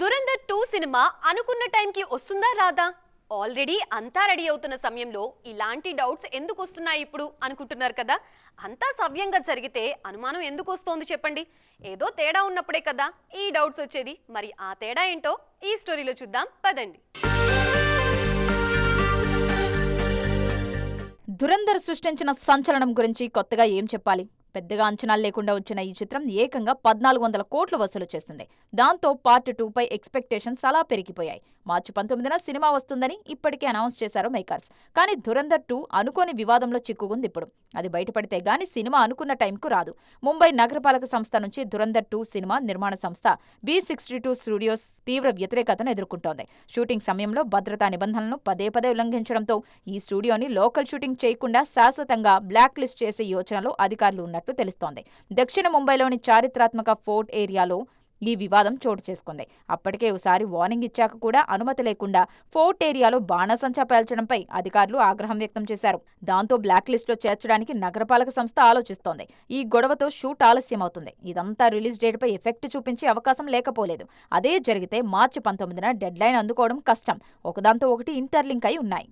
Dhurandhar 2 cinema అనుకున్న టైంకి వస్తుందా రాదా? ఆల్రెడీ అంతా రెడీ అవుతున్న సమయంలో ఇలాంటి డౌట్స్ ఎందుకు వస్తున్నాయి ఇప్పుడు అనుకుంటున్నారు కదా. అంతా సవ్యంగా జరిగితే అనుమానం ఎందుకు వస్తోంది చెప్పండి. ఏదో తేడా ఉన్నప్పుడే కదా ఈ డౌట్స్ వచ్చేది. మరి ఆ తేడా ఏంటో ఈ స్టోరీలో చూద్దాం పదండి. దురంధర్ సృష్టించిన సంచలనం గురించి కొత్తగా ఏం చెప్పాలి? పెద్దగా అంచనాలు లేకుండా వచ్చిన ఈ చిత్రం ఏకంగా 1400 కోట్లు వసూలు చేసింది. దాంతో పార్ట్ 2 పై ఎక్స్పెక్టేషన్స్ అలా పెరిగిపోయాయి. మార్చి 19న సినిమా వస్తుందని ఇప్పటికే అనౌన్స్ చేశారు మేకర్స్. కానీ దురంధర్ 2 అనుకోని వివాదంలో చిక్కుకుంది. ఇప్పుడు అది బయటపడితే గానీ సినిమా అనుకున్న టైంకు రాదు. ముంబై నగరపాలక సంస్థ నుంచి దురంధర్ 2 సినిమా నిర్మాణ సంస్థ B62 స్టూడియోస్ తీవ్ర వ్యతిరేకతను ఎదుర్కొంటోంది. షూటింగ్ సమయంలో భద్రతా నిబంధనలను పదే ఉల్లంఘించడంతో ఈ స్టూడియోని లోకల్ షూటింగ్ చేయకుండా శాశ్వతంగా బ్లాక్ లిస్ట్ చేసే యోచనలో అధికారులు ఉన్నట్టు తెలుస్తోంది. దక్షిణ ముంబైలోని చారిత్రాత్మక ఫోర్ట్ ఏరియాలో ఈ వివాదం చోటు చేసుకుంది. అప్పటికే ఒకసారి వార్నింగ్ ఇచ్చాక కూడా అనుమతి లేకుండా ఫోర్ట్ ఏరియాలో బాణాసంచా పేల్చడంపై అధికారులు ఆగ్రహం వ్యక్తం చేశారు. దాంతో బ్లాక్ లిస్ట్ లో చేర్చడానికి నగరపాలక సంస్థ ఆలోచిస్తోంది. ఈ గొడవతో షూట్ ఆలస్యమవుతుంది. ఇదంతా రిలీజ్ డేట్ పై ఎఫెక్ట్ చూపించే అవకాశం లేకపోలేదు. అదే జరిగితే మార్చి 19న డెడ్ లైన్ అందుకోవడం కష్టం. ఒకదాంతో ఒకటి ఇంటర్లింక్ అయి ఉన్నాయి.